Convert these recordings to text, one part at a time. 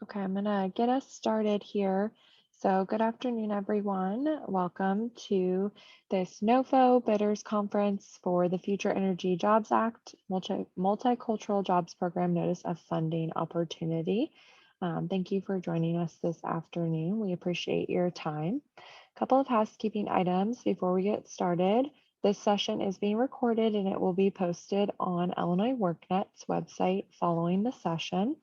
Okay, I'm gonna get us started here. So good afternoon, everyone. Welcome to this NOFO Bidders Conference for the Future Energy Jobs Act Multicultural Jobs Program Notice of Funding Opportunity. Thank you for joining us this afternoon. We appreciate your time. A couple of housekeeping items before we get started. This session is being recorded and it will be posted on Illinois WorkNet's website following the session.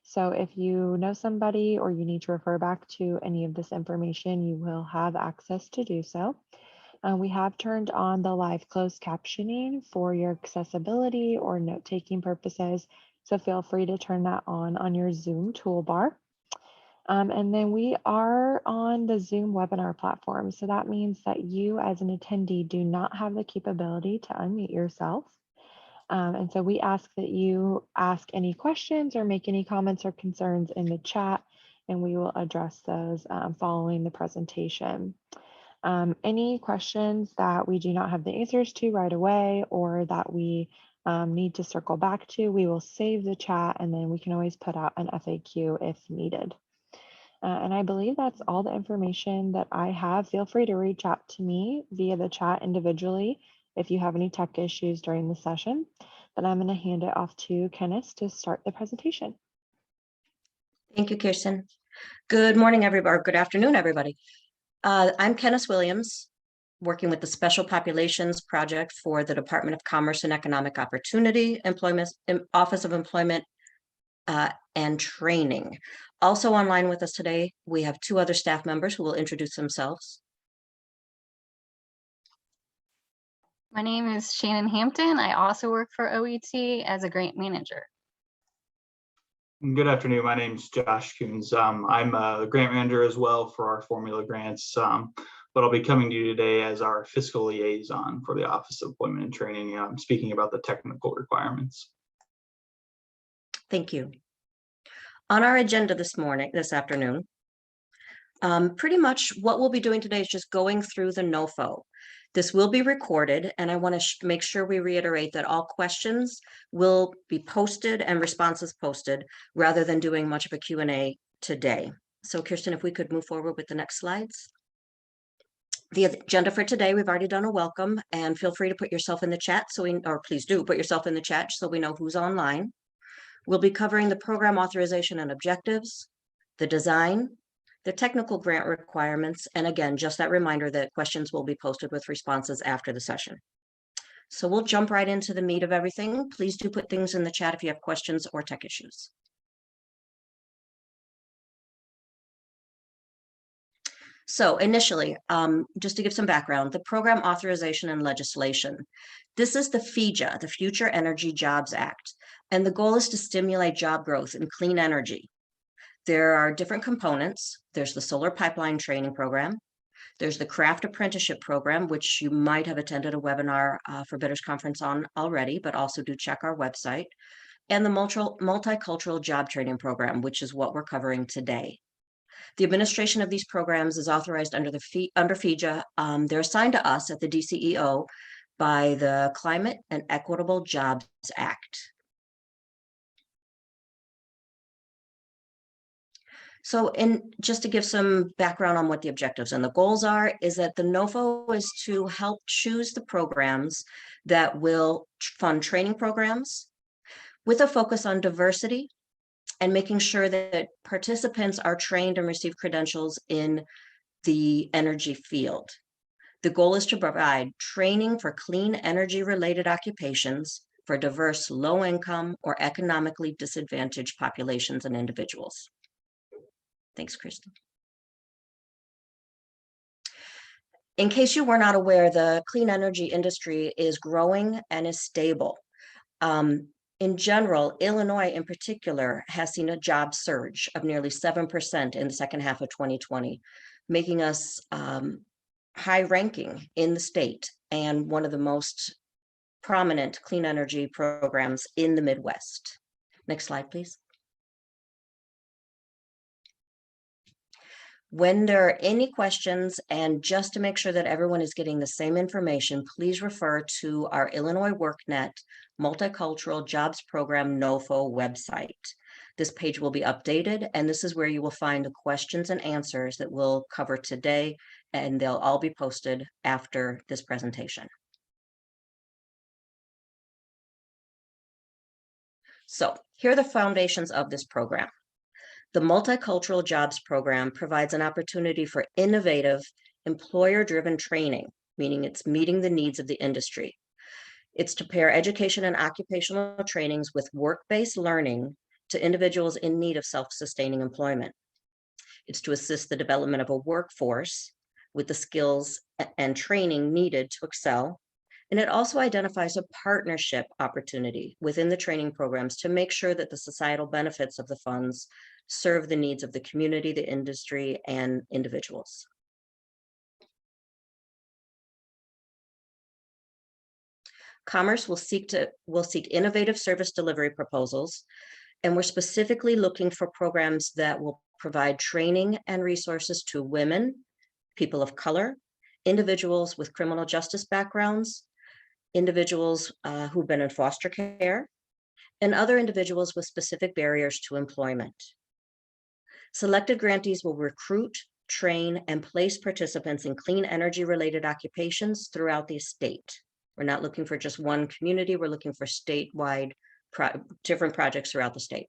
So if you know somebody or you need to refer back to any of this information, you will have access to do so. We have turned on the live closed captioning for your accessibility or note-taking purposes. So feel free to turn that on your Zoom toolbar. And then we are on the Zoom webinar platform. So that means that you as an attendee do not have the capability to unmute yourself. And so we ask that you ask any questions or make any comments or concerns in the chat, and we will address those following the presentation. Any questions that we do not have the answers to right away or that we need to circle back to, we will save the chat and then we can always put out an FAQ if needed. And I believe that's all the information that I have. Feel free to reach out to me via the chat individually if you have any tech issues during the session. But I'm going to hand it off to Kenneth to start the presentation. Thank you, Kirsten. Good morning, everybody. Good afternoon, everybody. I'm Kenneth Williams, working with the Special Populations Project for the Department of Commerce and Economic Opportunity, Office of Employment and Training. Also online with us today, we have two other staff members who will introduce themselves. My name is Shannon Hampton. I also work for OET as a grant manager. Good afternoon. My name is Josh Coons. I'm a grant manager as well for our formula grants, but I'll be coming to you today as our fiscal liaison for the Office of Employment and Training, speaking about the technical requirements. Thank you. On our agenda this afternoon, pretty much what we'll be doing today is just going through the NOFO. This will be recorded, and I want to make sure we reiterate that all questions will be posted and responses posted rather than doing much of a Q&A today. So Kirsten, if we could move forward with the next slides. The agenda for today, we've already done a welcome, and feel free to put yourself in the chat, or please do put yourself in the chat so we know who's online. We'll be covering the program authorization and objectives, the design, the technical grant requirements, and again, just that reminder that questions will be posted with responses after the session. So we'll jump right into the meat of everything. Please do put things in the chat if you have questions or tech issues. So initially, just to give some background, the program authorization and legislation. This is the FEJA, the Future Energy Jobs Act, and the goal is to stimulate job growth in clean energy. There are different components. There's the solar pipeline training program. There's the craft apprenticeship program, which you might have attended a webinar for Bidders Conference on already, but also do check our website. And the multicultural job training program, which is what we're covering today. The administration of these programs is authorized under FEJA. They're assigned to us at the DCEO by the Climate and Equitable Jobs Act. So just to give some background on what the objectives and the goals are, is that the NOFO is to help choose the programs that will fund training programs with a focus on diversity and making sure that participants are trained and receive credentials in the energy field. The goal is to provide training for clean energy related occupations for diverse low income or economically disadvantaged populations and individuals. Thanks, Kristen. In case you were not aware, the clean energy industry is growing and is stable. In general, Illinois in particular has seen a job surge of nearly 7% in the second half of 2020, making us high ranking in the state and one of the most prominent clean energy programs in the Midwest. Next slide, please. When there are any questions, and just to make sure that everyone is getting the same information, please refer to our Illinois WorkNet Multicultural Jobs Program NOFO website. This page will be updated, and this is where you will find the questions and answers that we'll cover today, and they'll all be posted after this presentation. So here are the foundations of this program. The Multicultural Jobs Program provides an opportunity for innovative, employer-driven training, meaning it's meeting the needs of the industry. It's to pair education and occupational trainings with work-based learning to individuals in need of self-sustaining employment. It's to assist the development of a workforce with the skills and training needed to excel. And it also identifies a partnership opportunity within the training programs to make sure that the societal benefits of the funds serve the needs of the community, the industry, and individuals. Commerce will seek innovative service delivery proposals, and we're specifically looking for programs that will provide training and resources to women, people of color, individuals with criminal justice backgrounds, individuals who've been in foster care, and other individuals with specific barriers to employment. Selected grantees will recruit, train, and place participants in clean energy-related occupations throughout the state. We're not looking for just one community, we're looking for statewide, different projects throughout the state.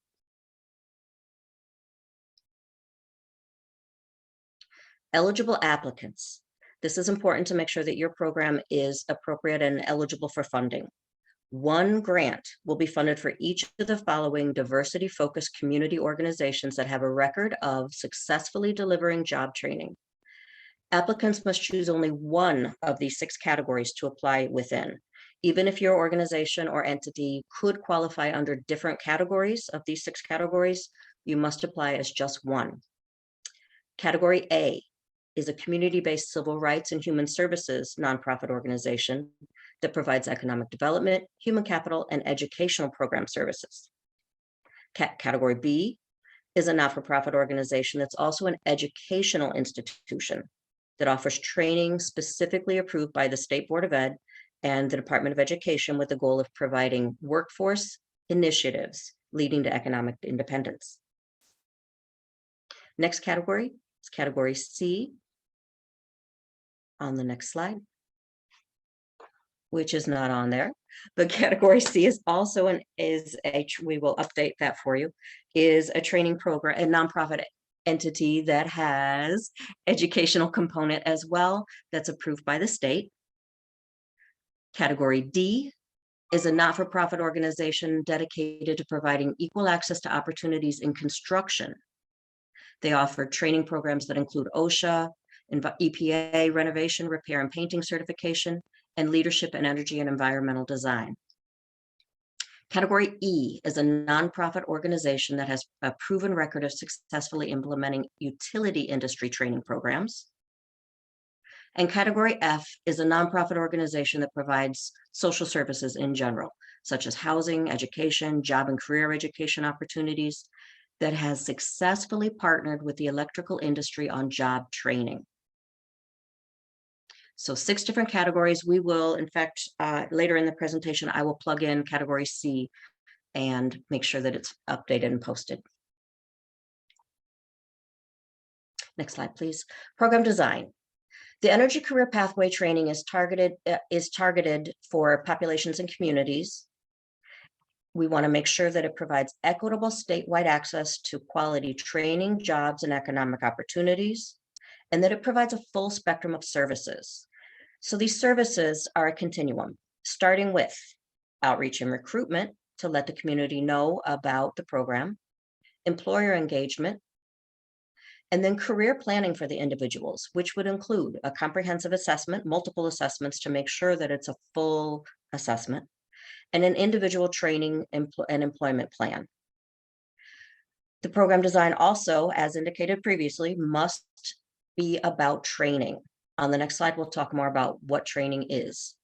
Eligible applicants. This is important to make sure that your program is appropriate and eligible for funding. One grant will be funded for each of the following diversity-focused community organizations that have a record of successfully delivering job training. Applicants must choose only one of these 6 categories to apply within. Even if your organization or entity could qualify under different categories of these 6 categories, you must apply as just one. Category A is a community-based civil rights and human services nonprofit organization that provides economic development, human capital, and educational program services. Category B is a not-for-profit organization that's also an educational institution that offers training specifically approved by the State Board of Ed and the Department of Education with the goal of providing workforce initiatives leading to economic independence. Next category is category C on the next slide, which is not on there, but category C is also we will update that for you, is a training program, a nonprofit entity that has educational component as well that's approved by the state. Category D is a not-for-profit organization dedicated to providing equal access to opportunities in construction. They offer training programs that include OSHA, EPA, renovation, repair, and painting certification, and leadership in energy and environmental design. Category E is a nonprofit organization that has a proven record of successfully implementing utility industry training programs. And category F is a nonprofit organization that provides social services in general, such as housing, education, job and career education opportunities, that has successfully partnered with the electrical industry on job training. So 6 different categories. We will, in fact, later in the presentation, I will plug in category C and make sure that it's updated and posted. Next slide, please. Program design. The Energy Career Pathway training is targeted for populations and communities. We want to make sure that it provides equitable statewide access to quality training, jobs, and economic opportunities, and that it provides a full spectrum of services. So these services are a continuum, starting with outreach and recruitment to let the community know about the program, employer engagement, and then career planning for the individuals, which would include a comprehensive assessment, multiple assessments to make sure that it's a full assessment, and an individual training and employment plan. The program design also, as indicated previously, must be about training. On the next slide, we'll talk more about what training is.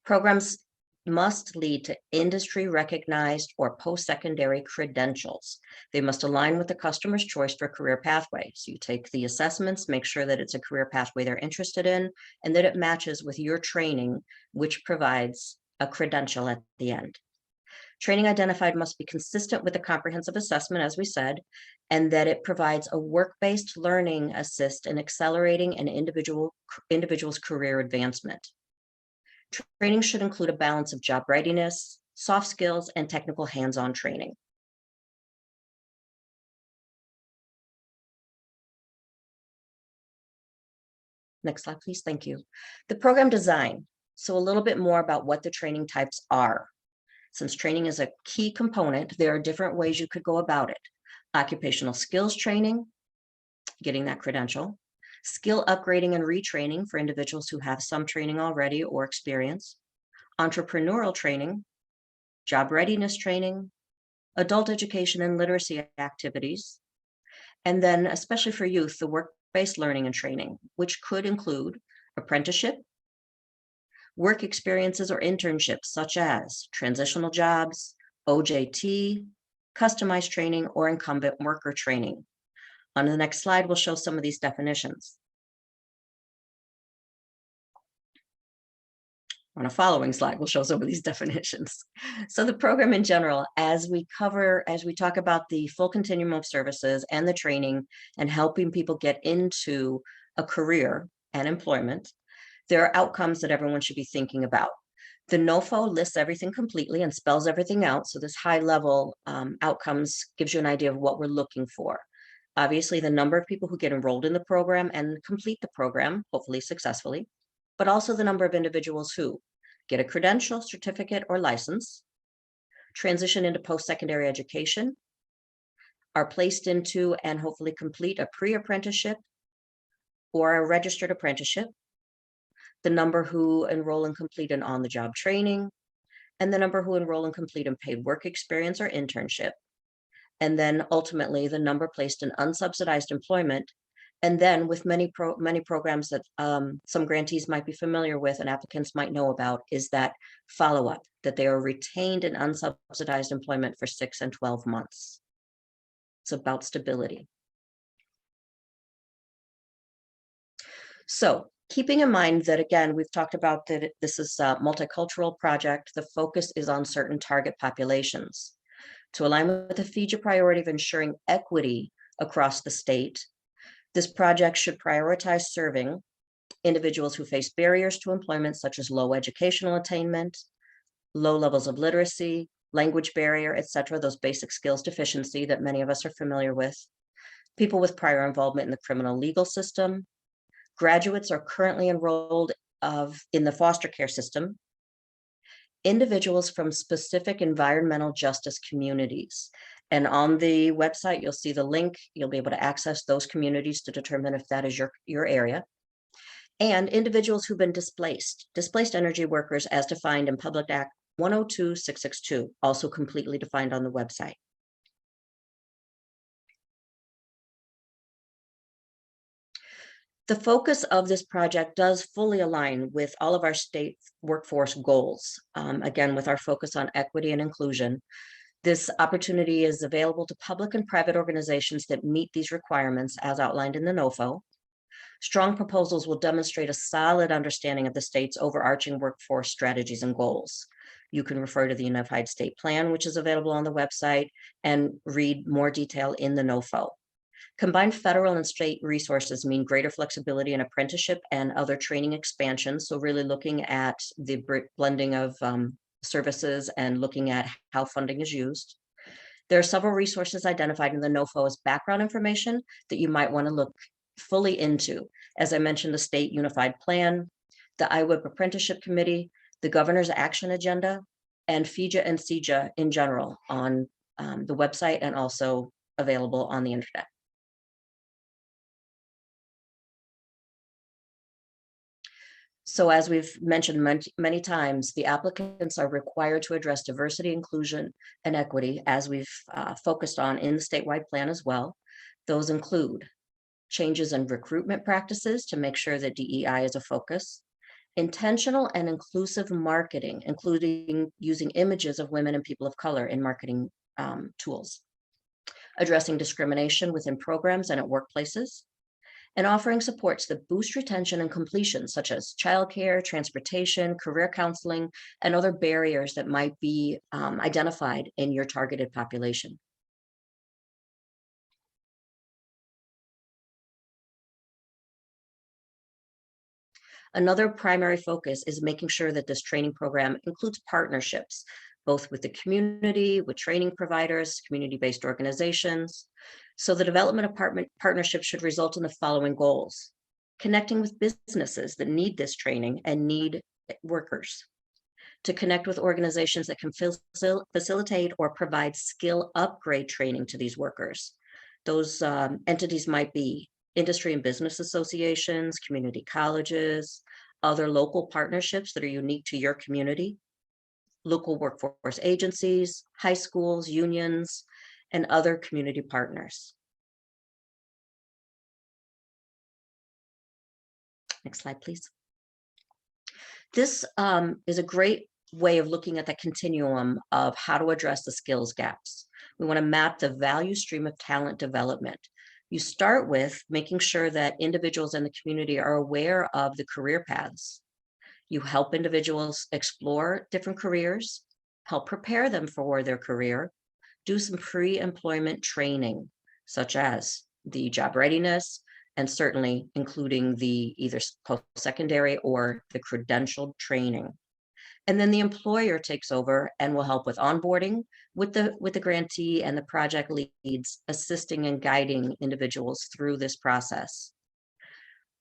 Programs must lead to industry recognized or post-secondary credentials. They must align with the customer's choice for career pathway. So you take the assessments, make sure that it's a career pathway they're interested in, and that it matches with your training, which provides a credential at the end. Training identified must be consistent with the comprehensive assessment, as we said, and that it provides a work-based learning assist in accelerating an individual's career advancement. Training should include a balance of job readiness, soft skills, and technical hands-on training. Next slide, please. Thank you. The program design. So a little bit more about what the training types are. Since training is a key component, there are different ways you could go about it. Occupational skills training, getting that credential, skill upgrading and retraining for individuals who have some training already or experience, entrepreneurial training, job readiness training, adult education and literacy activities, and then especially for youth, the work-based learning and training, which could include apprenticeship, work experiences or internships such as transitional jobs, OJT, customized training, or incumbent worker training. On the next slide, we'll show some of these definitions. On a following slide, we'll show some of these definitions. So the program in general, as we talk about the full continuum of services and the training and helping people get into a career and employment, there are outcomes that everyone should be thinking about. The NOFO lists everything completely and spells everything out. So this high level outcomes gives you an idea of what we're looking for. Obviously, the number of people who get enrolled in the program and complete the program, hopefully successfully, but also the number of individuals who get a credential, certificate, or license, transition into post-secondary education, are placed into and hopefully complete a pre-apprenticeship or a registered apprenticeship, the number who enroll and complete an on-the-job training, and the number who enroll and complete and paid work experience or internship, and then ultimately the number placed in unsubsidized employment. And then with many programs that some grantees might be familiar with and applicants might know about is that follow-up, that they are retained in unsubsidized employment for 6 and 12 months. It's about stability. So keeping in mind that, again, we've talked about that this is a multicultural project, the focus is on certain target populations. To align with the FEJA priority of ensuring equity across the state, this project should prioritize serving individuals who face barriers to employment, such as low educational attainment, low levels of literacy, language barrier, etc., those basic skills deficiency that many of us are familiar with, people with prior involvement in the criminal legal system, graduates are currently enrolled in the foster care system, individuals from specific environmental justice communities. And on the website, you'll see the link. You'll be able to access those communities to determine if that is your area. And individuals who've been displaced energy workers as defined in Public Act 102-662, also completely defined on the website. The focus of this project does fully align with all of our state workforce goals. Again, with our focus on equity and inclusion. This opportunity is available to public and private organizations that meet these requirements as outlined in the NOFO. Strong proposals will demonstrate a solid understanding of the state's overarching workforce strategies and goals. You can refer to the Unified State Plan, which is available on the website, and read more detail in the NOFO. Combined federal and state resources mean greater flexibility in apprenticeship and other training expansion. So really looking at the blending of services and looking at how funding is used. There are several resources identified in the NOFO as background information that you might want to look fully into. As I mentioned, the State Unified Plan, the IWIP Apprenticeship Committee, the Governor's Action Agenda, and FEJA and CEJA in general on the website and also available on the internet. So as we've mentioned many times, the applicants are required to address diversity, inclusion, and equity, as we've focused on in the statewide plan as well. Those include changes in recruitment practices to make sure that DEI is a focus, intentional and inclusive marketing, including using images of women and people of color in marketing tools, addressing discrimination within programs and at workplaces, and offering supports that boost retention and completion, such as childcare, transportation, career counseling, and other barriers that might be identified in your targeted population. Another primary focus is making sure that this training program includes partnerships, both with the community, with training providers, community-based organizations. So the development of partnerships should result in the following goals: connecting with businesses that need this training and need workers, to connect with organizations that can facilitate or provide skill upgrade training to these workers. Those entities might be industry and business associations, community colleges, other local partnerships that are unique to your community, local workforce agencies, high schools, unions, and other community partners. Next slide, please. This is a great way of looking at the continuum of how to address the skills gaps. We want to map the value stream of talent development. You start with making sure that individuals in the community are aware of the career paths. You help individuals explore different careers, help prepare them for their career, do some pre-employment training, such as the job readiness, and certainly including the either post-secondary or the credentialed training. And then the employer takes over and will help with onboarding with the grantee and the project leads, assisting and guiding individuals through this process.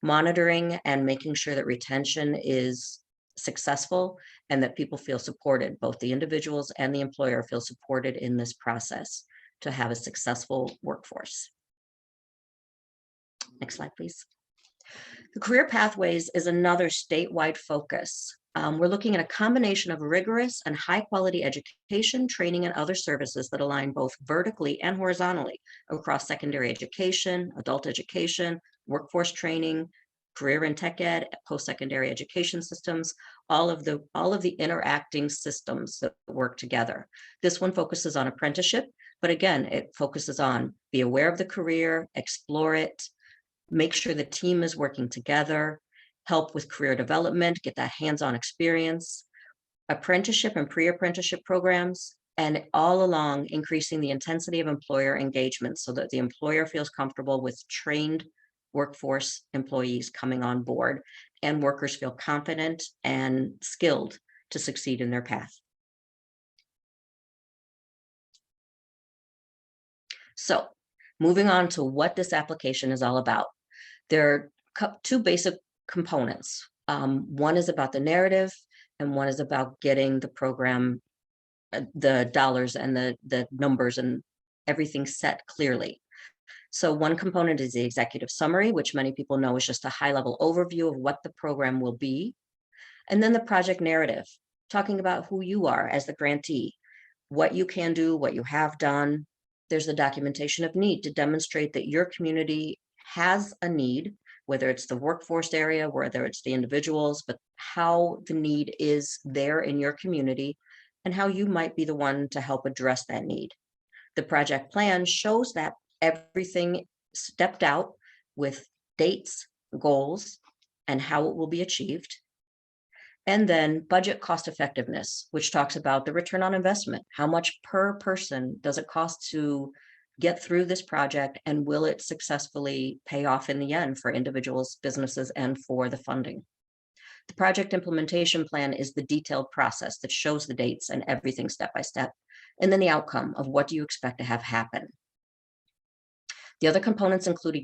Monitoring and making sure that retention is successful and that people feel supported, both the individuals and the employer feel supported in this process to have a successful workforce. Next slide, please. The career pathways is another statewide focus. We're looking at a combination of rigorous and high quality education, training, and other services that align both vertically and horizontally across secondary education, adult education, workforce training, career and tech ed, post-secondary education systems, all of the interacting systems that work together. This one focuses on apprenticeship, but again, it focuses on be aware of the career, explore it, make sure the team is working together, help with career development, get that hands-on experience, apprenticeship and pre-apprenticeship programs, and all along increasing the intensity of employer engagement so that the employer feels comfortable with trained workforce employees coming on board and workers feel confident and skilled to succeed in their path. So moving on to what this application is all about. There are two basic components. One is about the narrative and one is about getting the program, the dollars and the numbers and everything set clearly. So one component is the executive summary, which many people know is just a high-level overview of what the program will be. And then the project narrative, talking about who you are as the grantee, what you can do, what you have done. There's the documentation of need to demonstrate that your community has a need, whether it's the workforce area, whether it's the individuals, but how the need is there in your community and how you might be the one to help address that need. The project plan shows that everything stepped out with dates, goals, and how it will be achieved. And then budget cost effectiveness, which talks about the return on investment. How much per person does it cost to get through this project, and will it successfully pay off in the end for individuals, businesses, and for the funding? The project implementation plan is the detailed process that shows the dates and everything step by step, and then the outcome of what do you expect to have happen. The other components include a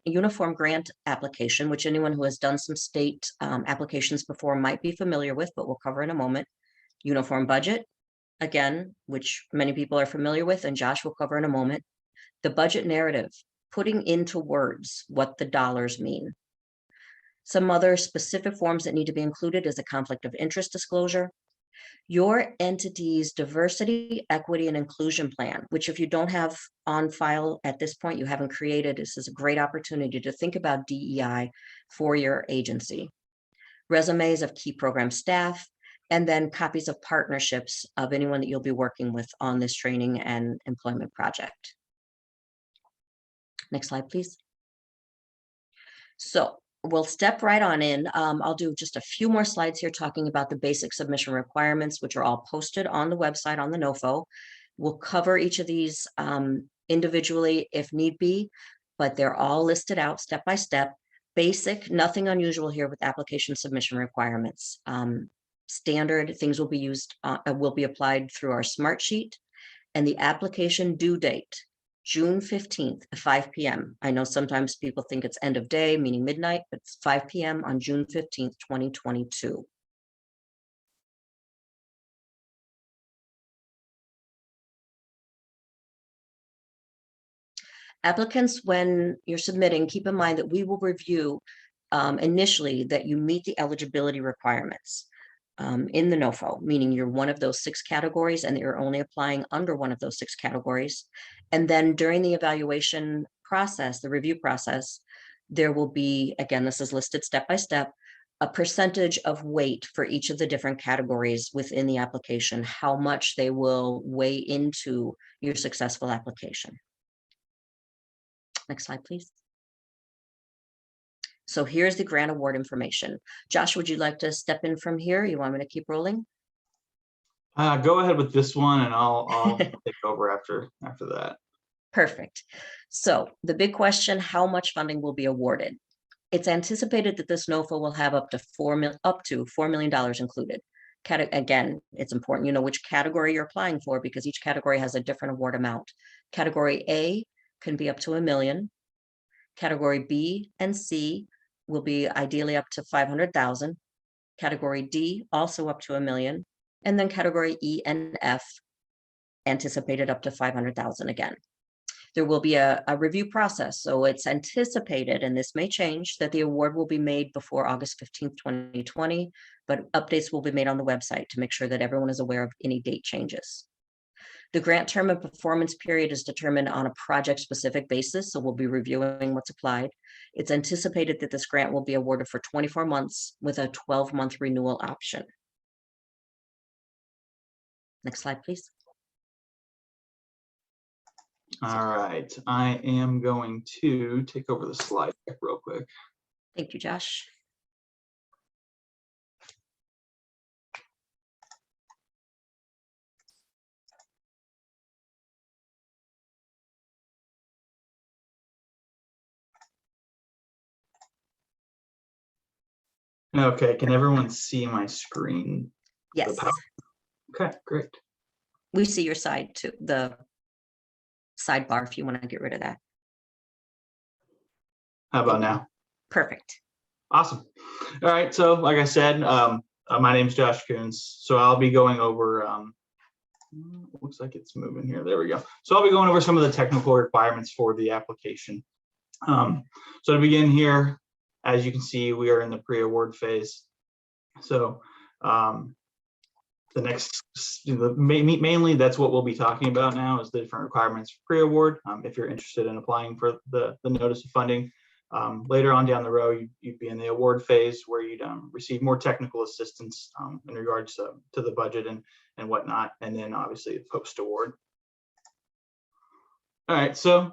uniform grant application, which anyone who has done some state applications before might be familiar with, but we'll cover in a moment. Uniform budget, again, which many people are familiar with, and Josh will cover in a moment. The budget narrative, putting into words what the dollars mean. Some other specific forms that need to be included is a conflict of interest disclosure. Your entity's diversity, equity, and inclusion plan, which if you don't have on file at this point, you haven't created, this is a great opportunity to think about DEI for your agency. Resumes of key program staff, and then copies of partnerships of anyone that you'll be working with on this training and employment project. Next slide, please. So we'll step right on in. I'll do just a few more slides here talking about the basic submission requirements, which are all posted on the website on the NOFO. We'll cover each of these individually if need be, but they're all listed out step by step. Basic, nothing unusual here with application submission requirements. Standard things will be applied through our smart sheet, and the application due date, June 15th at 5 p.m. I know sometimes people think it's end of day, meaning midnight, but it's 5 p.m. on June 15th, 2022. Applicants, when you're submitting, keep in mind that we will review initially that you meet the eligibility requirements in the NOFO, meaning you're one of those 6 categories and you're only applying under one of those 6 categories. And then during the evaluation process, the review process, there will be, again, this is listed step by step, a percentage of weight for each of the different categories within the application, how much they will weigh into your successful application. Next slide, please. So here's the grant award information. Josh, would you like to step in from here? You want me to keep rolling? Go ahead with this one, and I'll take over after that. Perfect. So the big question, how much funding will be awarded? It's anticipated that this NOFO will have up to $4 million included. Again, it's important you know which category you're applying for because each category has a different award amount. Category A can be up to $1 million. Category B and C will be ideally up to 500,000. Category D also up to $1 million. And then category E and F anticipated up to 500,000 again. There will be a review process. So it's anticipated, and this may change, that the award will be made before August 15th, 2020, but updates will be made on the website to make sure that everyone is aware of any date changes. The grant term and performance period is determined on a project-specific basis, so we'll be reviewing what's applied. It's anticipated that this grant will be awarded for 24 months with a 12-month renewal option. Next slide, please. All right, I am going to take over the slide deck real quick. Thank you, Josh. Okay, can everyone see my screen? Yes, Okay, great. we see your side too, the sidebar if you want to get rid of that. How about now? Perfect. Awesome. All right, so like I said, my name is Josh Coons. So I'll be going over, looks like it's moving here. There we go. So I'll be going over some of the technical requirements for the application. So to begin here, as you can see, we are in the pre-award phase. So the next, mainly that's what we'll be talking about now is the different requirements for pre-award. If you're interested in applying for the notice of funding, later on down the road, you'd be in the award phase where you'd receive more technical assistance in regards to the budget and whatnot, and then obviously post-award. All right, so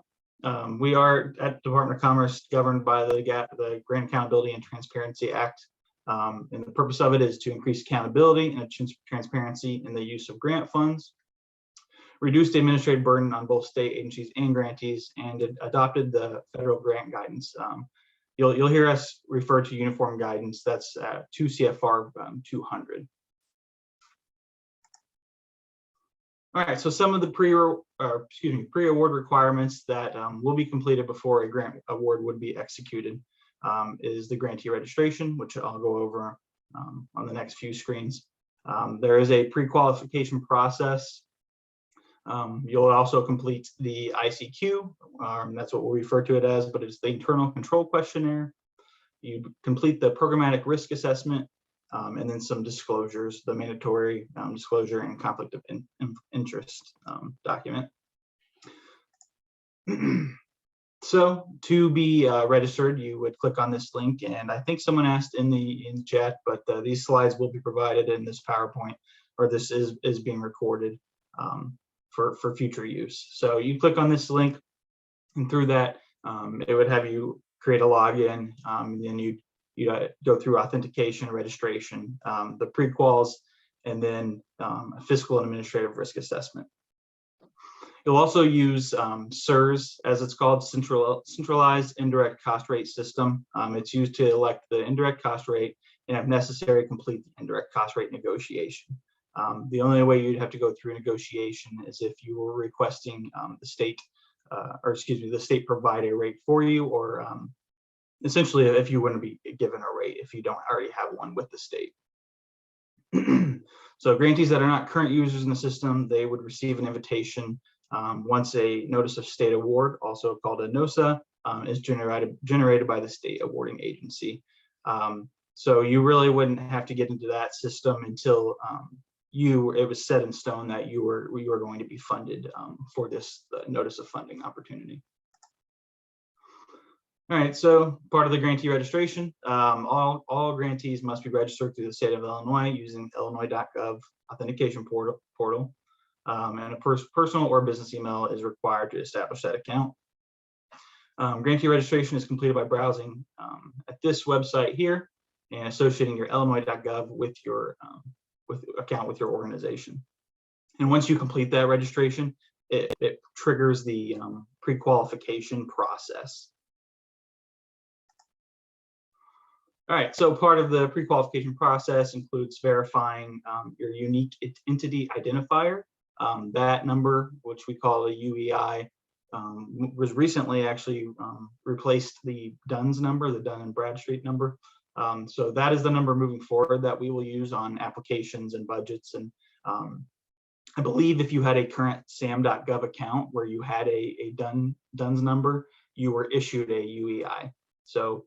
we are at Department of Commerce governed by the Grant Accountability and Transparency Act. And the purpose of it is to increase accountability and transparency in the use of grant funds, reduce the administrative burden on both state agencies and grantees, and it adopted the federal grant guidance. You'll hear us refer to uniform guidance. That's 2 CFR 200. All right, so some of the pre-award requirements that will be completed before a grant award would be executed is the grantee registration, which I'll go over on the next few screens. There is a pre-qualification process. You'll also complete the ICQ. That's what we'll refer to it as, but it's the internal control questionnaire. You complete the programmatic risk assessment, and then some disclosures, the mandatory disclosure and conflict of interest document. So to be registered, you would click on this link, and I think someone asked in the chat, but these slides will be provided in this PowerPoint, or this is being recorded for future use. So you click on this link, and through that, it would have you create a login, and then you go through authentication, registration, the pre-quals, and then a fiscal and administrative risk assessment. You'll also use CIRS, as it's called, Centralized Indirect Cost Rate System. It's used to elect the indirect cost rate and, if necessary, complete the indirect cost rate negotiation. The only way you'd have to go through negotiation is if you were requesting the state provide a rate for you, or essentially if you wouldn't be given a rate if you don't already have one with the state. So grantees that are not current users in the system, they would receive an invitation once a notice of state award, also called a NOSA, is generated by the state awarding agency. So you really wouldn't have to get into that system until it was set in stone that you were going to be funded for this notice of funding opportunity. All right, so part of the grantee registration, all grantees must be registered through the state of Illinois using illinois.gov authentication portal. And a personal or business email is required to establish that account. Grantee registration is completed by browsing at this website here and associating your illinois.gov with your account with your organization. And once you complete that registration, it triggers the pre-qualification process. All right, so part of the pre-qualification process includes verifying your unique entity identifier. That number, which we call a UEI, was recently actually replaced the DUNS number, the Dun and Bradstreet number. So that is the number moving forward that we will use on applications and budgets. And I believe if you had a current sam.gov account where you had a DUNS number, you were issued a UEI. So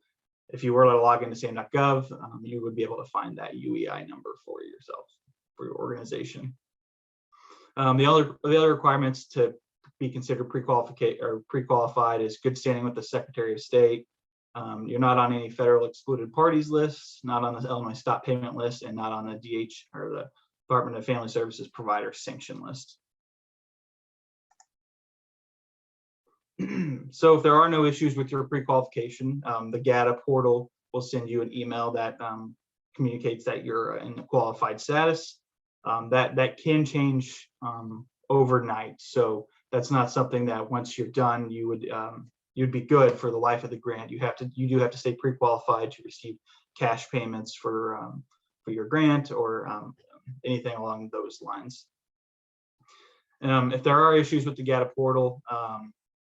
if you were to log into sam.gov, you would be able to find that UEI number for yourself, for your organization. The other requirements to be considered pre-qualified is good standing with the Secretary of State. You're not on any federal excluded parties lists, not on the Illinois Stop Payment list, and not on the DH or the Department of Family Services Provider Sanction list. So if there are no issues with your pre-qualification, the GATA portal will send you an email that communicates that you're in a qualified status. That can change overnight. So that's not something that once you're done, you'd be good for the life of the grant. You do have to stay pre-qualified to receive cash payments for your grant or anything along those lines. If there are issues with the GATA portal,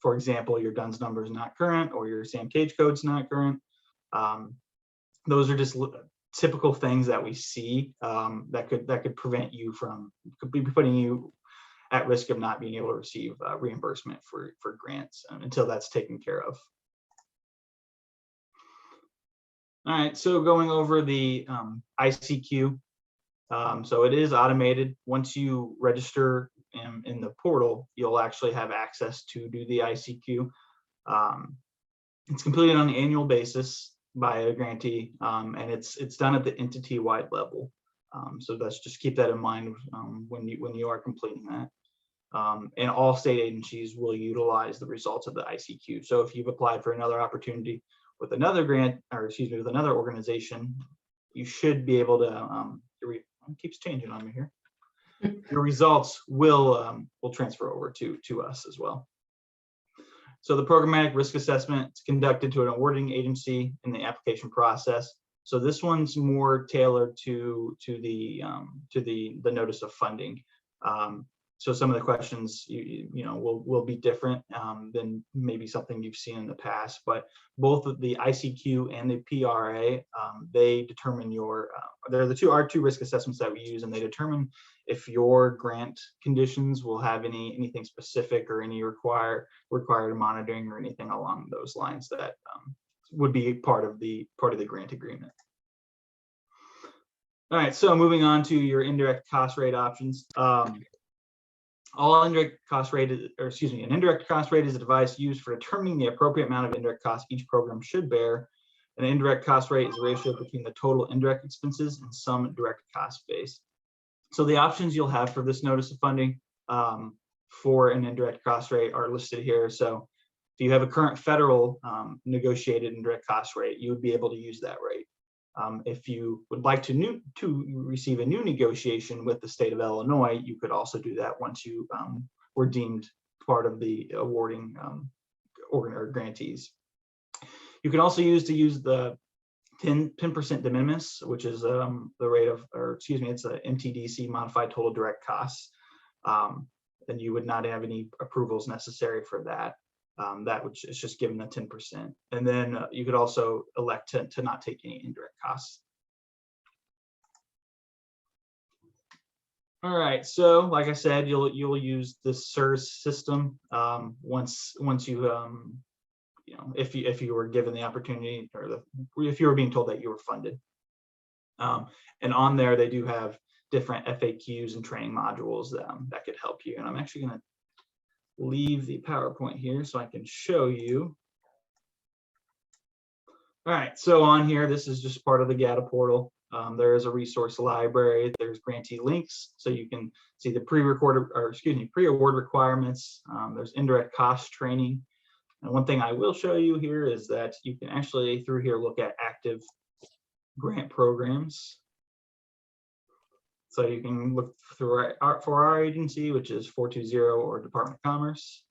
for example, your DUNS number is not current or your SAM cage code is not current, those are just typical things that we see that could prevent you from, could be putting you at risk of not being able to receive reimbursement for grants until that's taken care of. All right, so going over the ICQ. So it is automated. Once you register in the portal, you'll actually have access to do the ICQ. It's completed on an annual basis by a grantee, and it's done at the entity-wide level. So let's just keep that in mind when you are completing that. And all state agencies will utilize the results of the ICQ. So if you've applied for another opportunity with another grant, or excuse me, with another organization, you should be able to. It keeps changing on me here. Your results will transfer over to us as well. So the programmatic risk assessment is conducted to an awarding agency in the application process. So this one's more tailored to the notice of funding. So some of the questions will be different than maybe something you've seen in the past. But both of the ICQ and the PRA, they determine they're our two risk assessments that we use, and they determine if your grant conditions will have anything specific or any required monitoring or anything along those lines that would be part of the grant agreement. All right, so moving on to your indirect cost rate options. An indirect cost rate is a device used for determining the appropriate amount of indirect costs each program should bear. An indirect cost rate is a ratio between the total indirect expenses and some direct cost base. So the options you'll have for this notice of funding for an indirect cost rate are listed here. So If you have a current federal negotiated indirect cost rate, you would be able to use that rate. If you would like to receive a new negotiation with the state of Illinois, you could also do that once you were deemed part of the awarding or grantees. You can also use the 10% de minimis, which is the rate of, or excuse me, it's a MTDC, modified total direct costs. Then you would not have any approvals necessary for that. That which is just given the 10%. And then you could also elect to not take any indirect costs. All right, so like I said, you'll use the SERS system once you if you were given the opportunity, or if you were being told that you were funded. And on there they do have different FAQs and training modules that could help you. And I'm actually going to leave the PowerPoint here so I can show you. All right, so on here, this is just part of the GATA portal. There is a resource library. There's grantee links, so you can see the pre-award requirements. There's indirect cost training. And one thing I will show you here is that you can actually through here look at active grant programs. So you can look through for our agency, which is 420 or Department of Commerce.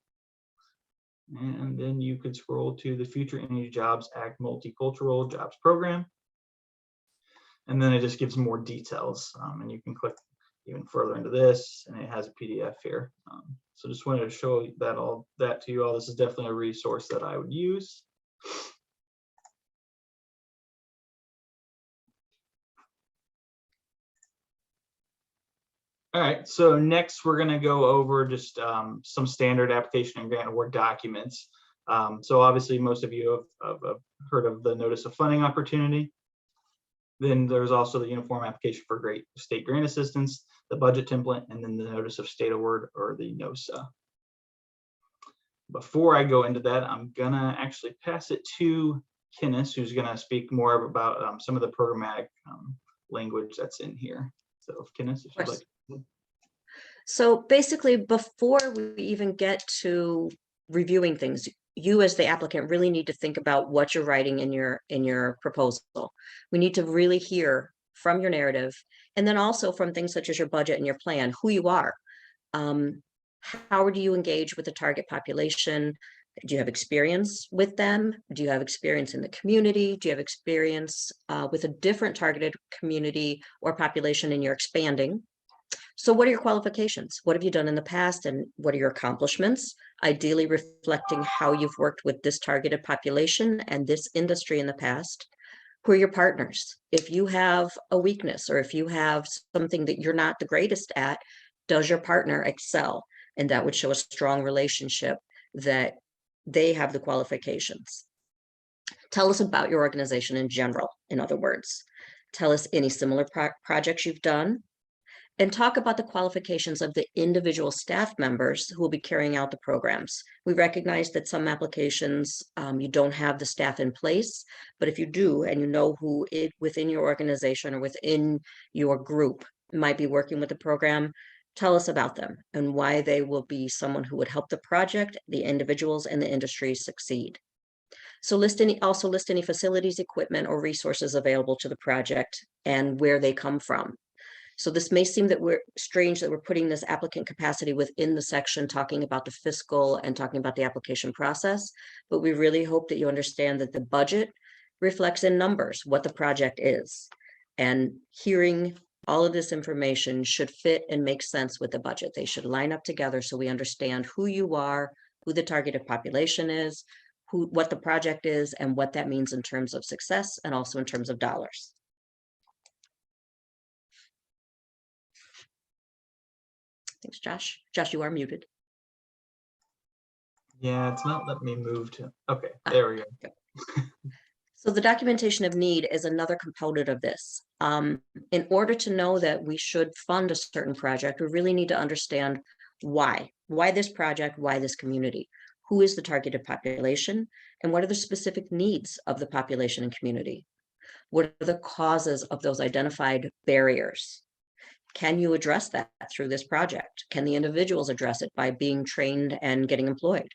And then you could scroll to the Future Energy Jobs Act Multicultural Jobs Program. And then it just gives more details. And you can click even further into this, and it has a PDF here. So just wanted to show that to you all. This is definitely a resource that I would use. All right, so next we're going to go over just some standard application and grant award documents. So obviously most of you have heard of the Notice of Funding Opportunity. Then there's also the Uniform Application for State Grant Assistance, the Budget Template, and then the Notice of State Award, or the NOSA. Before I go into that, I'm going to actually pass it to Kenneth, who's going to speak more about some of the programmatic language that's in here. So Kenneth, if you'd like to. So basically, before we even get to reviewing things, you as the applicant really need to think about what you're writing in your proposal. We need to really hear from your narrative, and then also from things such as your budget and your plan, who you are. How do you engage with the target population? Do you have experience with them? Do you have experience in the community? Do you have experience with a different targeted community or population and you're expanding? So what are your qualifications? What have you done in the past, and what are your accomplishments? Ideally reflecting how you've worked with this targeted population and this industry in the past. Who are your partners? If you have a weakness, or if you have something that you're not the greatest at, does your partner excel? And that would show a strong relationship that they have the qualifications. Tell us about your organization in general, in other words. Tell us any similar projects you've done. And talk about the qualifications of the individual staff members who will be carrying out the programs. We recognize that some applications, you don't have the staff in place, but if you do, and you know who within your organization or within your group might be working with the program, tell us about them and why they will be someone who would help the project, the individuals, and the industry succeed. So also list any facilities, equipment, or resources available to the project and where they come from. So this may seem that we're strange that we're putting this applicant capacity within the section talking about the fiscal and talking about the application process, but we really hope that you understand that the budget reflects in numbers what the project is, and hearing all of this information should fit and make sense with the budget. They should line up together so we understand who you are, who the targeted population is, what the project is, and what that means in terms of success and also in terms of dollars. Thanks, Josh. Josh, you are muted. Yeah, it's not letting me move to. Okay, there we go. So the documentation of need is another component of this. In order to know that we should fund a certain project, we really need to understand why. Why this project? Why this community? Who is the targeted population? And what are the specific needs of the population and community? What are the causes of those identified barriers? Can you address that through this project? Can the individuals address it by being trained and getting employed?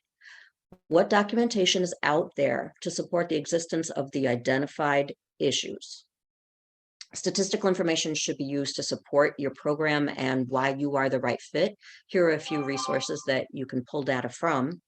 What documentation is out there to support the existence of the identified issues? Statistical information should be used to support your program and why you are the right fit. Here are a few resources that you can pull data from,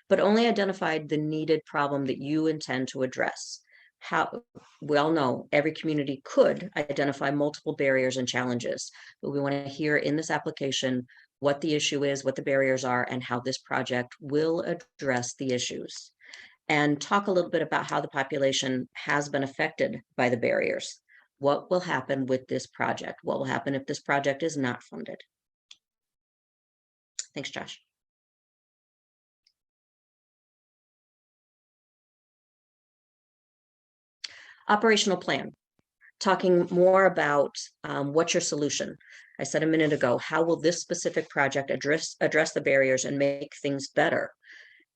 but only identified the needed problem that you intend to address. How we all know every community could identify multiple barriers and challenges, but we want to hear in this application what the issue is, what the barriers are, and how this project will address the issues. And talk a little bit about how the population has been affected by the barriers. What will happen with this project? What will happen if this project is not funded? Thanks, Josh. Operational plan. Talking more about what's your solution. I said a minute ago, how will this specific project address the barriers and make things better?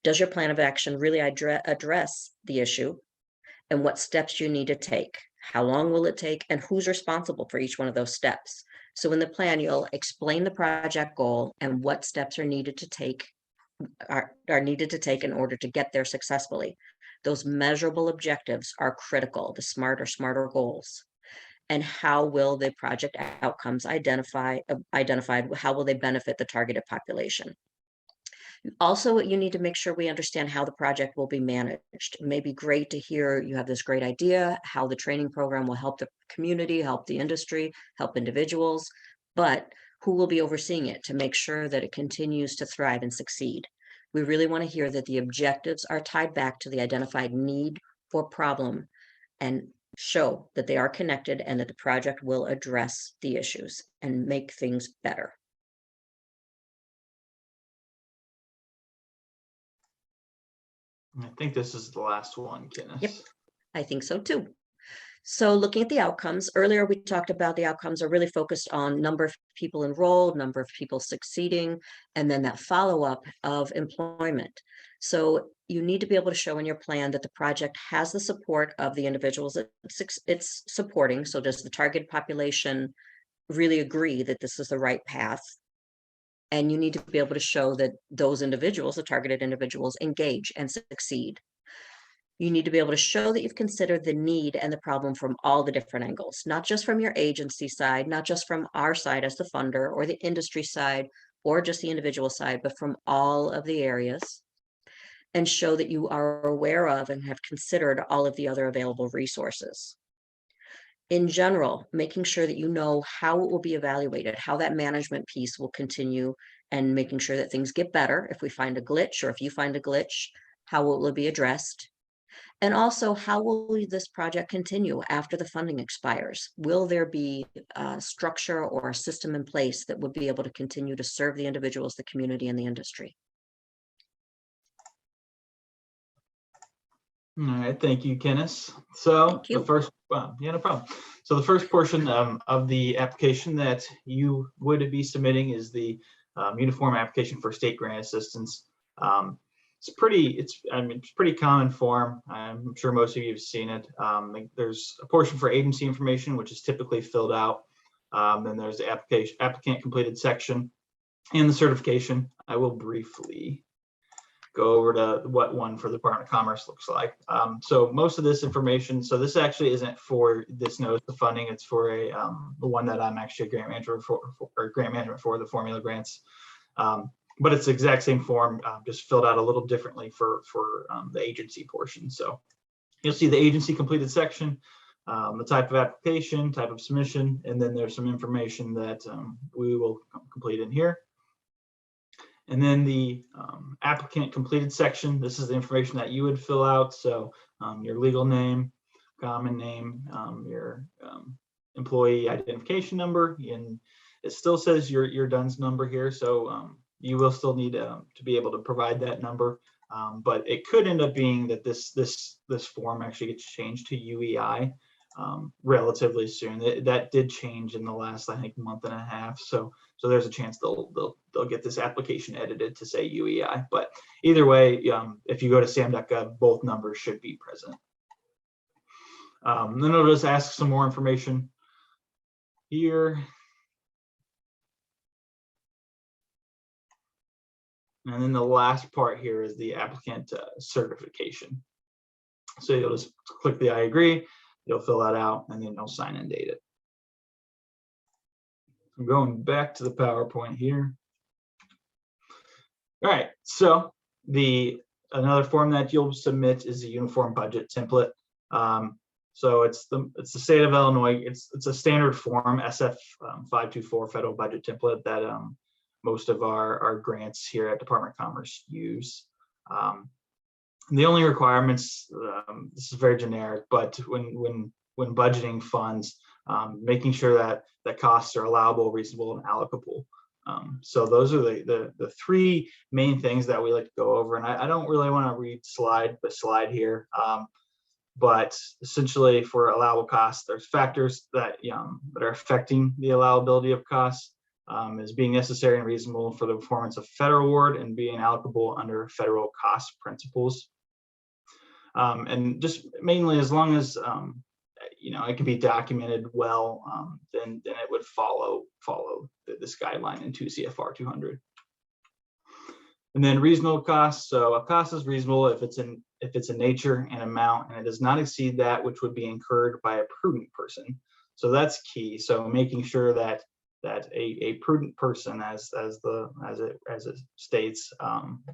Does your plan of action really address the issue? And what steps you need to take? How long will it take? And who's responsible for each one of those steps? So in the plan, you'll explain the project goal and what steps are needed to take in order to get there successfully. Those measurable objectives are critical, the smarter goals. And how will the project outcomes identified, how will they benefit the targeted population? Also, you need to make sure we understand how the project will be managed. It may be great to hear you have this great idea, how the training program will help the community, help the industry, help individuals, but who will be overseeing it to make sure that it continues to thrive and succeed? We really want to hear that the objectives are tied back to the identified need or problem and show that they are connected and that the project will address the issues and make things better. I think this is the last one, Kenneth. Yep, I think so too. So looking at the outcomes, earlier we talked about the outcomes are really focused on number of people enrolled, number of people succeeding, and then that follow-up of employment. So you need to be able to show in your plan that the project has the support of the individuals it's supporting. So does the target population really agree that this is the right path? And you need to be able to show that those individuals, the targeted individuals, engage and succeed. You need to be able to show that you've considered the need and the problem from all the different angles, not just from your agency side, not just from our side as the funder or the industry side, or just the individual side, but from all of the areas, and show that you are aware of and have considered all of the other available resources. In general, making sure that you know how it will be evaluated, how that management piece will continue, and making sure that things get better. If we find a glitch, or if you find a glitch, how will it be addressed? And also, how will this project continue after the funding expires? Will there be a structure or a system in place that would be able to continue to serve the individuals, the community, and the industry? All right, thank you, Kenneth. So Thank you. the first, yeah, no problem. So the first portion of the application that you would be submitting is the uniform application for state grant assistance. It's pretty common form. I'm sure most of you have seen it. There's a portion for agency information, which is typically filled out. Then there's the applicant completed section and the certification. I will briefly go over to what one for the Department of Commerce looks like. So most of this information, so this actually isn't for this notice of funding, it's for the one that I'm actually a grant manager for the formula grants. But it's the exact same form, just filled out a little differently for the agency portion. So you'll see the agency completed section, the type of application, type of submission, and then there's some information that we will complete in here. And then the applicant completed section, this is the information that you would fill out. So your legal name, common name, your employee identification number, and it still says your DUNS number here. So you will still need to be able to provide that number. But it could end up being that this form actually gets changed to UEI relatively soon. That did change in the last, I think, month and a half. So there's a chance they'll get this application edited to say UEI. But either way, if you go to sam.gov, both numbers should be present. Then I'll just ask some more information here. And then the last part here is the applicant certification. So you'll just click the I agree, you'll fill that out, and then you'll sign and date it. I'm going back to the PowerPoint here. All right, so another form that you'll submit is the uniform budget template. So it's the state of Illinois. It's a standard form, SF 524 federal budget template that most of our grants here at Department of Commerce use. The only requirements, this is very generic, but when budgeting funds, making sure that the costs are allowable, reasonable, and allocable. So those are the three main things that we like to go over. And I don't really want to read slide by slide here, but essentially for allowable costs, there's factors that are affecting the allowability of costs, as being necessary and reasonable for the performance of federal award and being allocable under federal cost principles. And just mainly as long as it can be documented well, then it would follow this guideline in 2 CFR 200. And then reasonable costs. So a cost is reasonable if it's in nature and amount, and it does not exceed that which would be incurred by a prudent person. So that's key. So making sure that a prudent person, as it states,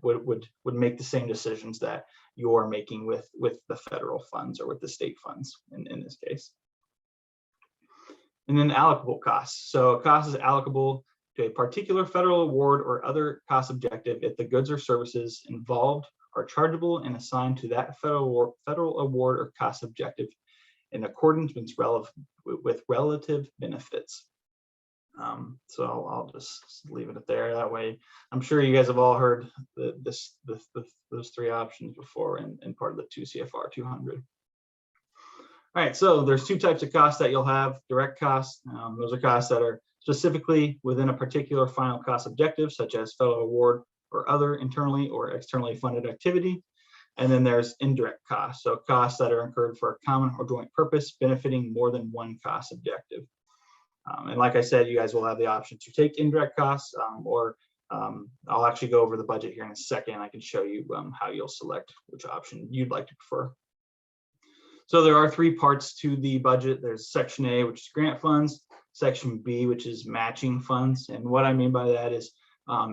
would make the same decisions that you're making with the federal funds or with the state funds in this case. And then allocable costs. So a cost is allocable to a particular federal award or other cost objective if the goods or services involved are chargeable and assigned to that federal award or cost objective in accordance with relative benefits. So I'll just leave it at there. That way, I'm sure you guys have all heard those three options before in part of the 2 CFR 200. All right, so there's two types of costs that you'll have. Direct costs, those are costs that are specifically within a particular final cost objective, such as federal award or other internally or externally funded activity. And then there's indirect costs, so costs that are incurred for a common or joint purpose benefiting more than one cost objective. And like I said, you guys will have the option to take indirect costs, or I'll actually go over the budget here in a second. I can show you how you'll select which option you'd like to prefer. So there are three parts to the budget. There's Section A, which is grant funds, Section B, which is matching funds. And what I mean by that is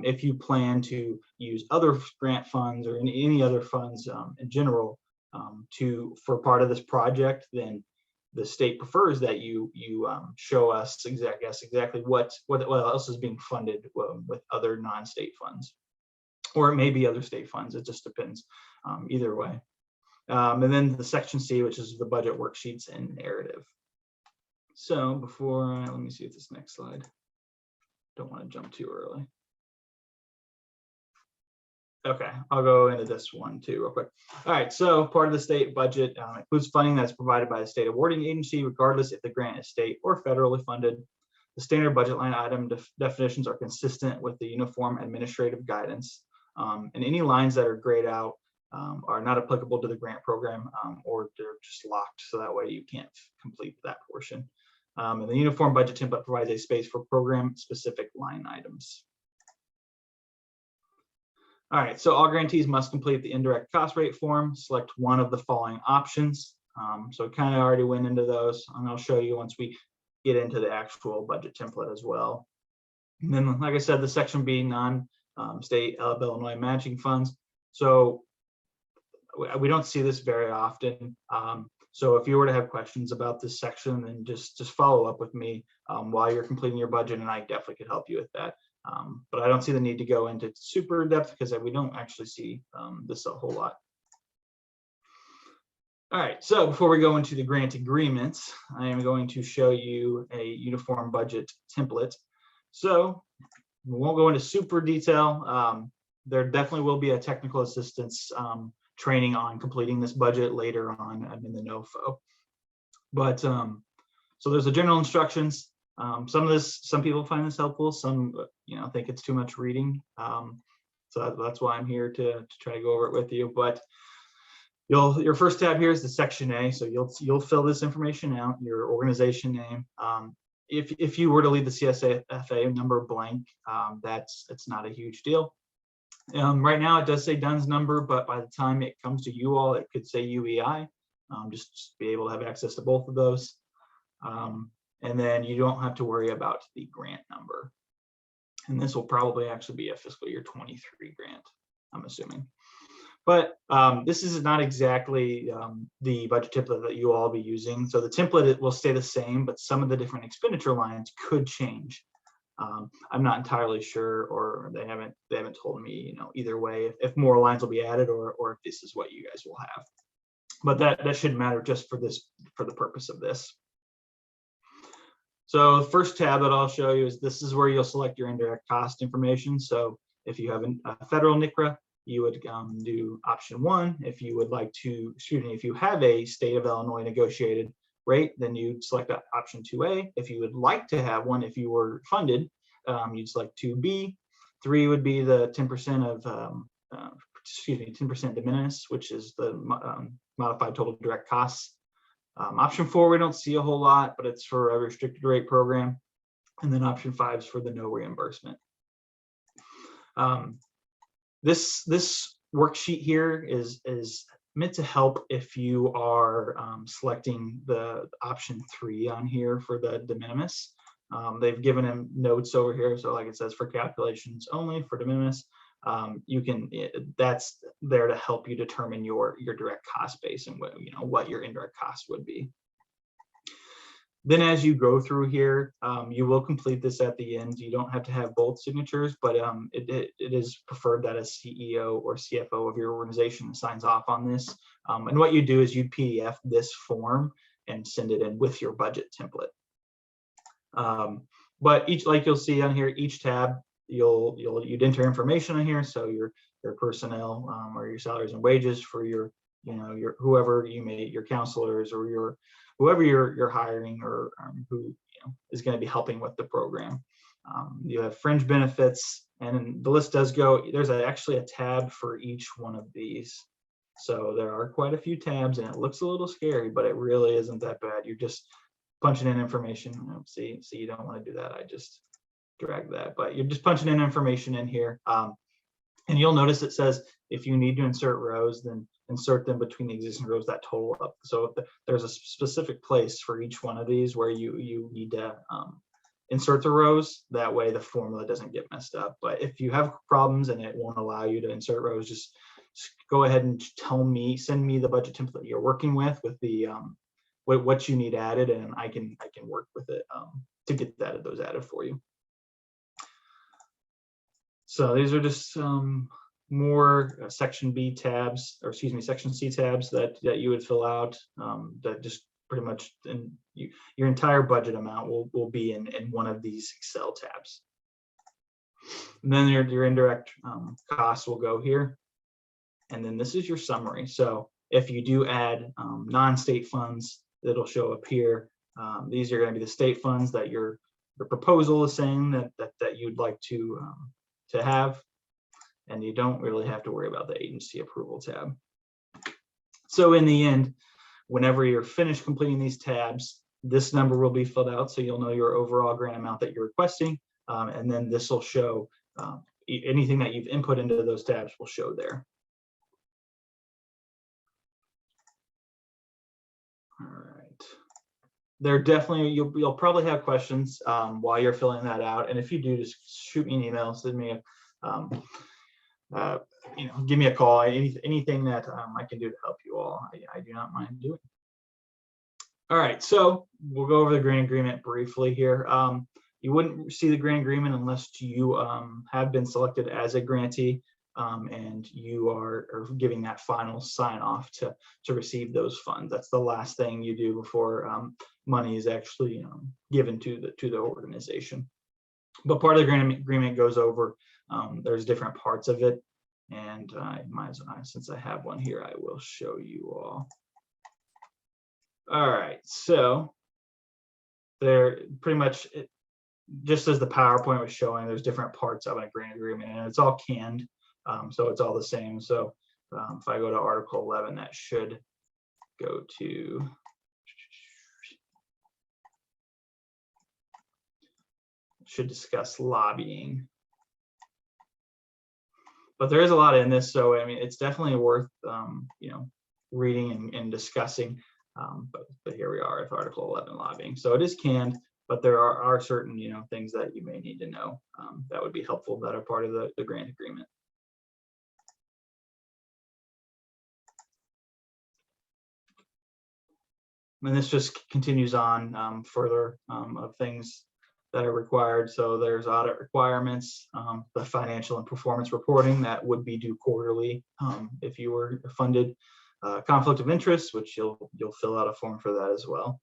if you plan to use other grant funds or any other funds in general for part of this project, then the state prefers that you show us exactly what else is being funded with other non-state funds, or it may be other state funds. It just depends either way. And then the Section C, which is the budget worksheets and narrative. So before, let me see if this next slide. Don't want to jump too early. Okay, I'll go into this one too real quick. All right, so part of the state budget includes funding that's provided by the state awarding agency, regardless if the grant is state or federally funded. The standard budget line item definitions are consistent with the uniform administrative guidance, and any lines that are grayed out are not applicable to the grant program, or they're just locked, so that way you can't complete that portion. And the uniform budget template provides a space for program-specific line items. All right, so all grantees must complete the indirect cost rate form, select one of the following options. So I kind of already went into those, and I'll show you once we get into the actual budget template as well. And then, like I said, the Section B, non-state Illinois matching funds. So we don't see this very often. So if you were to have questions about this section, then just follow up with me while you're completing your budget, and I definitely could help you with that. But I don't see the need to go into super depth because we don't actually see this a whole lot. All right, so before we go into the grant agreements, I am going to show you a uniform budget template. So we won't go into super detail. There definitely will be a technical assistance training on completing this budget later on in the NOFO. But so there's the general instructions. Some people find this helpful. Some, think it's too much reading. So that's why I'm here to try to go over it with you. But your first tab here is the Section A. So you'll fill this information out, your organization name. If you were to leave the CSFA number blank, it's not a huge deal. Right now it does say DUNS number, but by the time it comes to you all, it could say UEI. Just be able to have access to both of those. And then you don't have to worry about the grant number. And this will probably actually be a fiscal year 23 grant, I'm assuming. But this is not exactly the budget template that you all be using. So the template will stay the same, but some of the different expenditure lines could change. I'm not entirely sure, or they haven't told me, you know, either way if more lines will be added or if this is what you guys will have. But that shouldn't matter just for the purpose of this. So the first tab that I'll show you is this is where you'll select your indirect cost information. So if you have a federal NCRA, you would do option 1. If you would like to, if you have a state of Illinois negotiated rate, then you'd select option 2A. If you would like to have one, if you were funded, you'd select 2B. 3 would be the 10% of, 10% de minimis, which is the modified total direct costs. Option 4, we don't see a whole lot, but it's for a restricted rate program. And then option 5 is for the no reimbursement. This worksheet here is meant to help if you are selecting the option 3 on here for the de minimis. They've given him notes over here. So like it says, for calculations only for de minimis, that's there to help you determine your direct cost base and what your indirect cost would be. Then as you go through here, you will complete this at the end. You don't have to have both signatures, but it is preferred that a CEO or CFO of your organization signs off on this. And what you do is you PDF this form and send it in with your budget template. But like you'll see on here, each tab, you'd enter information on here. So your personnel or your salaries and wages for your whoever your counselors or whoever you're hiring or who is going to be helping with the program. You have fringe benefits, and the list does go. There's actually a tab for each one of these. So there are quite a few tabs, and it looks a little scary, but it really isn't that bad. You're just punching in information. See, you don't want to do that. I just drag that, but you're just punching in information in here. And you'll notice it says if you need to insert rows, then insert them between the existing rows that total up. So if there's a specific place for each one of these where you need to insert the rows, that way the formula doesn't get messed up. But if you have problems and it won't allow you to insert rows, just go ahead and send me the budget template you're working with the what you need added, and I can work with it to get those added for you. So these are just more section B tabs, or excuse me, section C tabs that you would fill out. That just pretty much your entire budget amount will be in one of these Excel tabs. And then your indirect costs will go here. And then this is your summary. So if you do add non-state funds, that'll show up here. These are going to be the state funds that your proposal is saying that you'd like to have, and you don't really have to worry about the agency approval tab. So in the end, whenever you're finished completing these tabs, this number will be filled out, so you'll know your overall grant amount that you're requesting, and then this will show anything that you've input into those tabs will show there. All right. There definitely, you'll probably have questions while you're filling that out, and if you do, just shoot me an email, send me give me a call. Anything that I can do to help you all, I do not mind doing. All right, so we'll go over the grant agreement briefly here. You wouldn't see the grant agreement unless you have been selected as a grantee and you are giving that final sign off to receive those funds. That's the last thing you do before money is actually given to the organization. But part of the grant agreement goes over, there's different parts of it, and I might as well, since I have one here, I will show you all. All right, so there pretty much, just as the PowerPoint was showing, there's different parts of a grant agreement, and it's all canned, so it's all the same. So if I go to Article 11, that should go to, should discuss lobbying. but there is a lot in this, so I mean, it's definitely worth reading and discussing. But here we are with Article 11 lobbying. So it is canned, but there are certain things that you may need to know that would be helpful that are part of the grant agreement. And this just continues on further of things that are required. So there's audit requirements, the financial and performance reporting that would be due quarterly if you were funded, conflict of interest, which you'll fill out a form for that as well.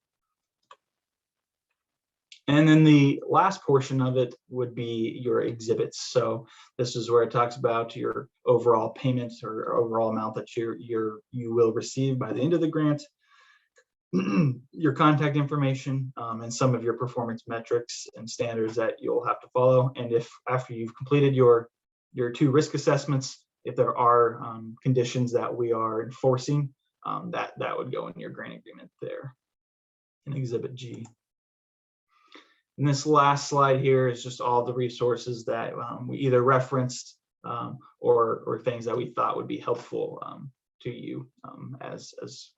And then the last portion of it would be your exhibits. So this is where it talks about your overall payments or overall amount that you will receive by the end of the grant, your contact information, and some of your performance metrics and standards that you'll have to follow. And if after you've completed your 2 risk assessments, if there are conditions that we are enforcing, that would go in your grant agreement there in Exhibit G. And this last slide here is just all the resources that we either referenced or things that we thought would be helpful to you as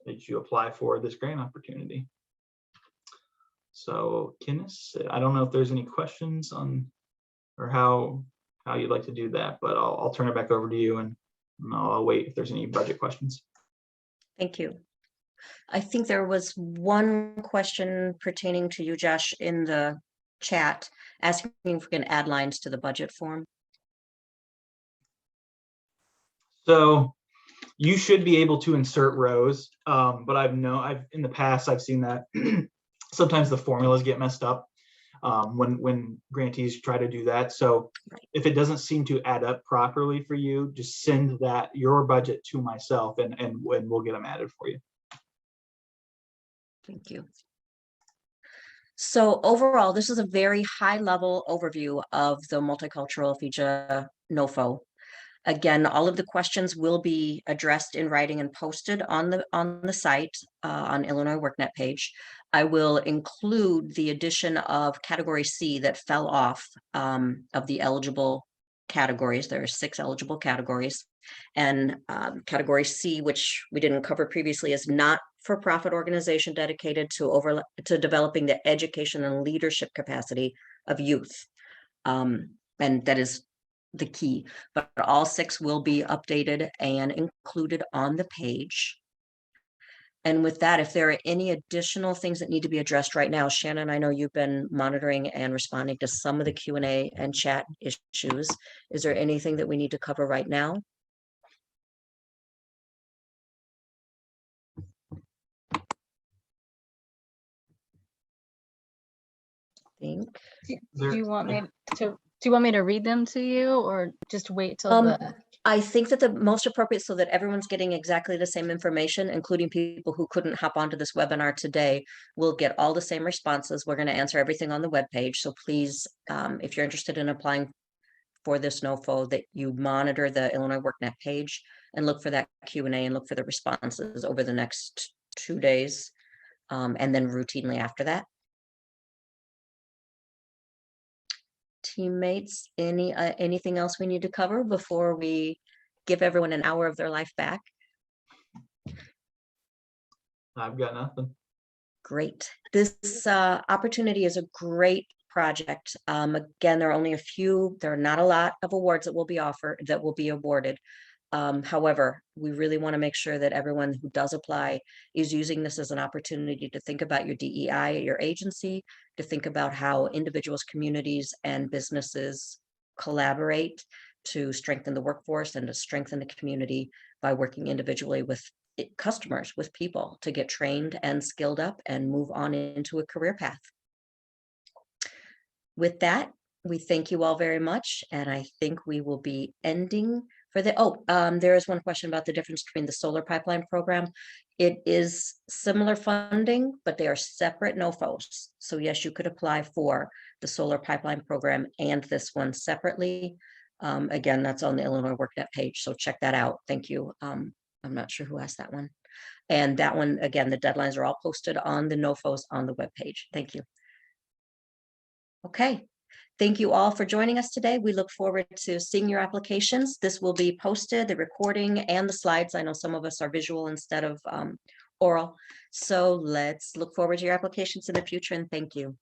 you apply for this grant opportunity. So Kenneth, I don't know if there's any questions on or how you'd like to do that, but I'll turn it back over to you, and I'll wait if there's any budget questions. Thank you. I think there was one question pertaining to you, Josh, in the chat, asking if we can add lines to the budget form. So you should be able to insert rows, but in the past I've seen that sometimes the formulas get messed up when grantees try to do that. So if it doesn't seem to add up properly for you, just send your budget to myself and we'll get them added for you. Thank you. So overall, this is a very high-level overview of the Multicultural FIJA NOFO. Again, all of the questions will be addressed in writing and posted on the site on Illinois WorkNet page. I will include the addition of Category C that fell off of the eligible categories. There are 6 eligible categories, and Category C, which we didn't cover previously, is not for-profit organization dedicated to developing the education and leadership capacity of youth, and that is the key. But all 6 will be updated and included on the page. And with that, if there are any additional things that need to be addressed right now, Shannon, I know you've been monitoring and responding to some of the Q&A and chat issues. Is there anything that we need to cover right now? Think. Do you want me to read them to you, or just wait till the? I think that the most appropriate, so that everyone's getting exactly the same information, including people who couldn't hop onto this webinar today, will get all the same responses. We're going to answer everything on the webpage. So please, if you're interested in applying for this NOFO, that you monitor the Illinois WorkNet page and look for that Q&A and look for the responses over the next 2 days, and then routinely after that. Teammates, anything else we need to cover before we give everyone an hour of their life back? I've got nothing. Great. This opportunity is a great project. Again, there are only there are not a lot of awards that will be awarded. However, we really want to make sure that everyone who does apply is using this as an opportunity to think about your DEI at your agency, to think about how individuals, communities, and businesses collaborate to strengthen the workforce and to strengthen the community by working individually with customers, with people, to get trained and skilled up and move on into a career path. With that, we thank you all very much, and I think we will be ending for there is one question about the difference between the solar pipeline program. It is similar funding, but they are separate NOFOs. So yes, you could apply for the solar pipeline program and this one separately. Again, that's on the Illinois WorkNet page, so check that out. Thank you. I'm not sure who asked that one. And that one, again, the deadlines are all posted on the NOFOs on the webpage. Thank you. Okay, Thank you all for joining us today. We look forward to seeing your applications. This will be posted, the recording and the slides. I know some of us are visual instead of oral. So let's look forward to your applications in the future, and thank you.